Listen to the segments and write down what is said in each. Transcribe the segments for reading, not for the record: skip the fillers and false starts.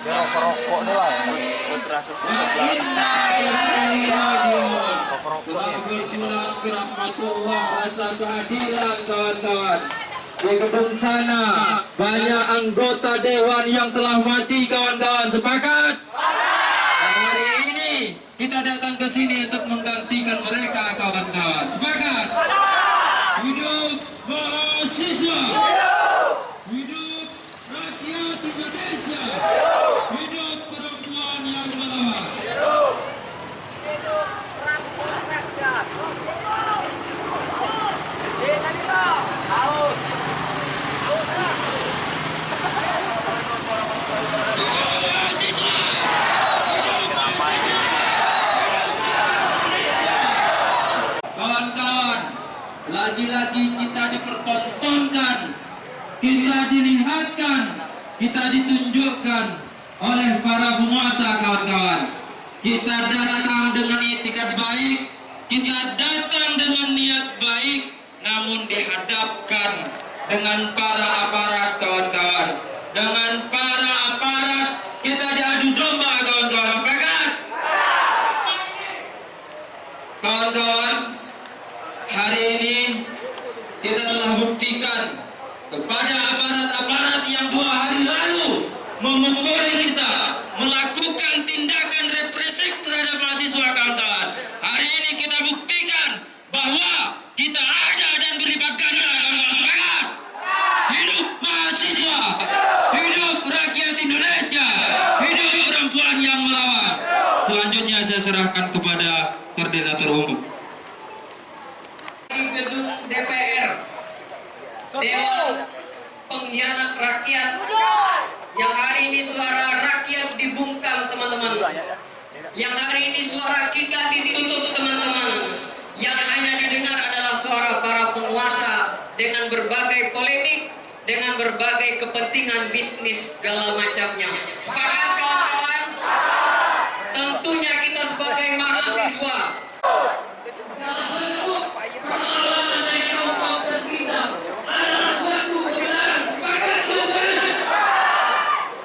Rokok nih lah. Terasa rasa keadilan kawan-kawan. Di gedung sana banyak anggota dewan yang telah mati kawan-kawan. Sepakat? Dan hari ini kita datang ke sini untuk menggantikan mereka kawan-kawan. Sepakat? Hidup mahasiswa! Hidup rakyat Indonesia! Hidup perempuan yang melawan! Hidup perempuan rakyat! Haus! Kawan-kawan, lagi-lagi kita dipertontonkan, kita dilihatkan, kita ditunjukkan oleh para penguasa kawan-kawan. Kita datang dengan itikat baik, kita datang dengan niat baik, namun dihadapkan dengan para aparat kawan-kawan. Dengan para aparat kita diadu domba kawan-kawan. Sepakat? Kawan-kawan, hari ini kita telah buktikan kepada aparat-aparat yang 2 hari lalu memukuli kita, melakukan tindakan represif terhadap mahasiswa kawan-kawan. Hari ini kita buktikan bahwa kita ada dan berlipat ganda kawan-kawan. Semangat! Hidup mahasiswa! Hidup rakyat Indonesia! Hidup perempuan yang melawan! Selanjutnya saya serahkan kepada Koordinator Umum. Di gedung DPR, Dewan Pengkhianat Rakyat, yang hari ini suara rakyat dibungkam teman-teman, yang hari ini suara kita ditutup teman-teman, yang hanya didengar adalah suara para penguasa dengan berbagai polemik, dengan berbagai kepentingan bisnis segala macamnya. Sepakat kawan-kawan? Tentunya kita sebagai mahasiswa dalam bentuk pengalaman dari kaum-kaum tertindas adalah suatu kebenaran. Sepakat teman-teman?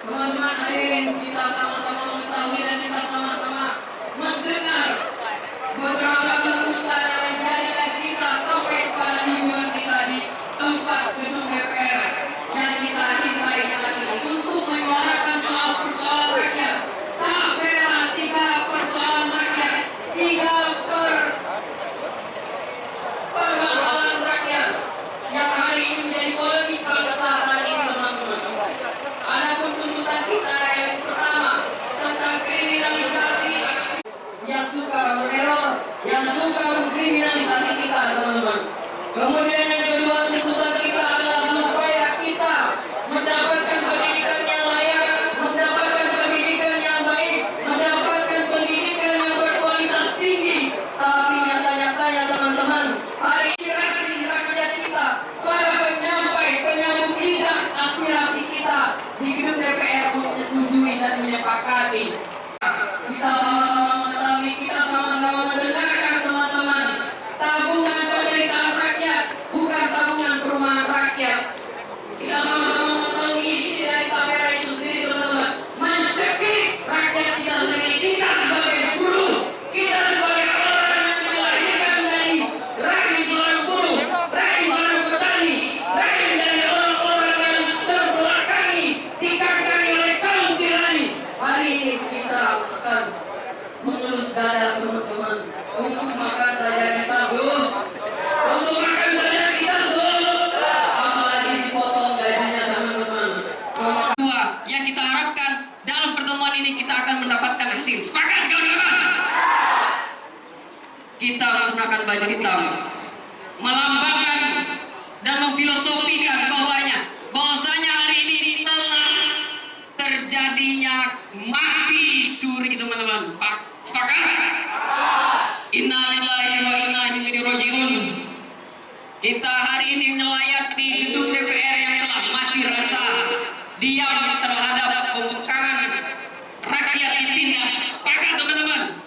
Teman-teman, hadirin, kita sama-sama mengetahui dan kita sama-sama mendengar beberapa tuntutan yang menjadikan kita sampai pada himbuan kita di tempat gedung DPR yang kita cintai saat ini untuk menyuarakan soal persoalan rakyat. Tapera 3 persoalan rakyat, 3 permasalahan rakyat yang hari ini menjadi polemik bangsa saat ini teman-teman. Adapun tuntutan kita yang pertama tentang kriminalisasi yang suka meneror, yang suka mengkriminalisasi kita teman-teman. Kemudian yang kedua tuntutan kita adalah supaya kita mendapatkan pendidikan yang layak, mendapatkan pendidikan yang baik, mendapatkan pendidikan yang berkualitas tinggi. Tapi nyata-nyatanya teman-teman, hari ini aspirasi rakyat kita, para penyambung lidah aspirasi kita di gedung DPR menyetujui dan menyepakati. Kita sama-sama mengetahui, kita sama-sama mendengarkan teman-teman, tabungan penderitaan rakyat bukan tabungan perumahan rakyat. Kita sama-sama mengetahui isi dari kamera itu sendiri teman-teman, mencekik rakyat kita sendiri. Kita sebagai buruh, kita sebagai orang yang dilahirkan dari rahim seorang buruh, rahim seorang petani, rahim dari orang-orang yang terbelakangi, dikangkangi oleh kaum tirani. Hari ini kita akan mengelus dada teman-teman. Untuk makan saja kita suruh, untuk makan saja kita suruh, apalagi dipotong gajinya teman-teman. Kedua, yang kita harapkan dalam pertemuan ini kita akan mendapatkan hasil. Sepakat kawan-kawan? Kita menggunakan baju hitam, melambangkan dan memfilosofikan bahwasanya hari ini telah terjadinya mati suri teman-teman. Sepakat? Innalillahi wa inna ilaihi rajiun. Kita hari ini melayat di gedung DPR yang telah mati rasa, diam terhadap pembangkangan rakyat ditindas. Sepakat teman-teman?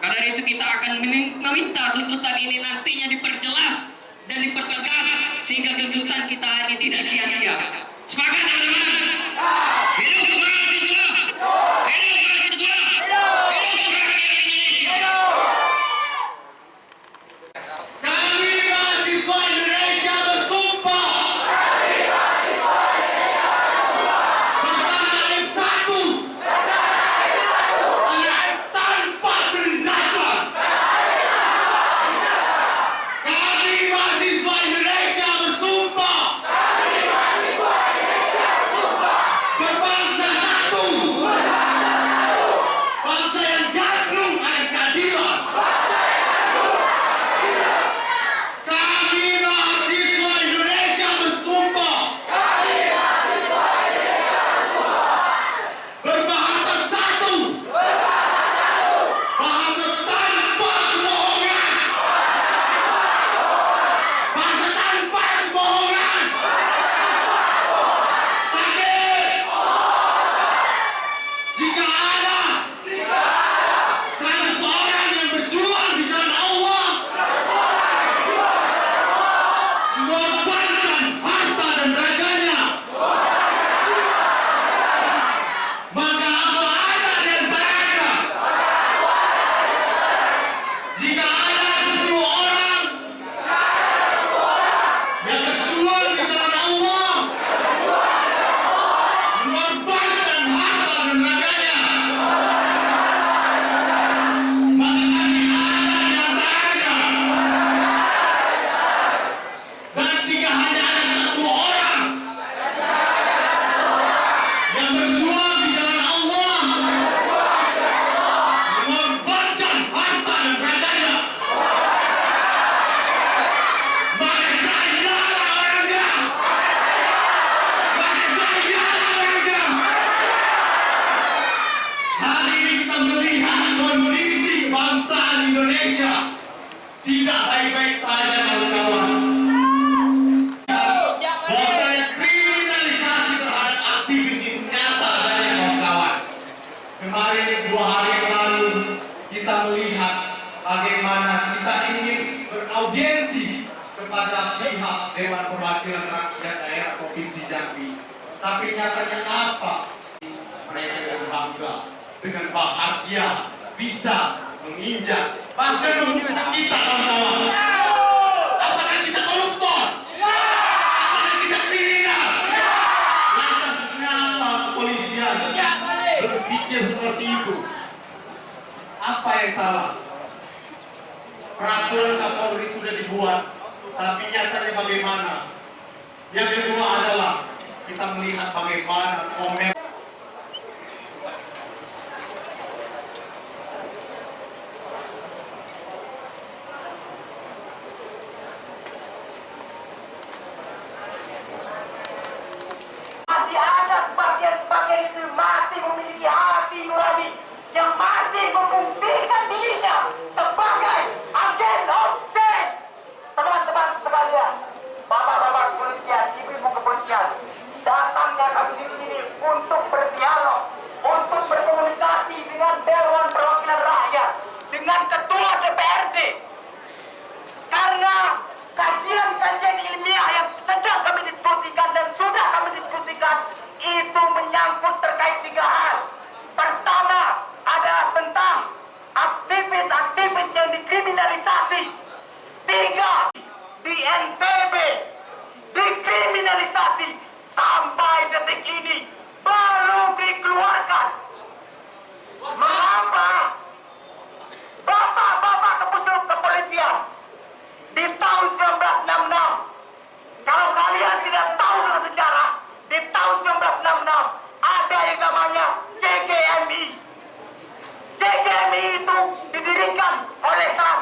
Karena itu kita akan meminta tuntutan ini nantinya diperjelas dan dipertegas sehingga tuntutan kita hari tidak sia-sia. Sepakat teman-teman? Hidup mahasiswa! kebangsaan Indonesia tidak baik-baik saja, kawan-kawan. Bahwasanya kriminalisasi terhadap aktivis itu nyata adanya, kawan-kawan. Kemarin 2 hari yang lalu kita melihat bagaimana kita ingin beraudiensi kepada pihak Dewan Perwakilan Rakyat Daerah Provinsi Jambi. Tapi nyatanya apa? Mereka yang bangga dengan bahagia bisa menginjak bahkan menghukum kita, kawan-kawan. Apakah kita koruptor? Apakah kita kriminal? Lantas kenapa kepolisian berpikir seperti itu? Apa yang salah? Peraturan Kapolri sudah dibuat, tapi nyatanya bagaimana? Yang kedua adalah kita melihat bagaimana komen Masih ada sebagian itu masih memiliki hati nurani yang masih memfungsikan dirinya sebagai agen of change. Teman-teman sekalian, bapak-bapak kepolisian, ibu-ibu kepolisian, datangnya kami di sini untuk berdialog, untuk berkomunikasi dengan Dewan Perwakilan Rakyat, dengan Ketua DPRD. Karena kajian-kajian ilmiah yang sedang kami diskusikan dan sudah kami diskusikan itu menyangkut terkait 3 hal. Pertama adalah tentang aktivis-aktivis yang dikriminalisasi. 3, di NTB dikriminalisasi sampai detik ini belum dikeluarkan. Mengapa bapak-bapak kepolisian di tahun 1966, kalau kalian tidak tahu dengan sejarah, di tahun 1966 ada yang namanya CGMI. CGMI itu didirikan oleh salah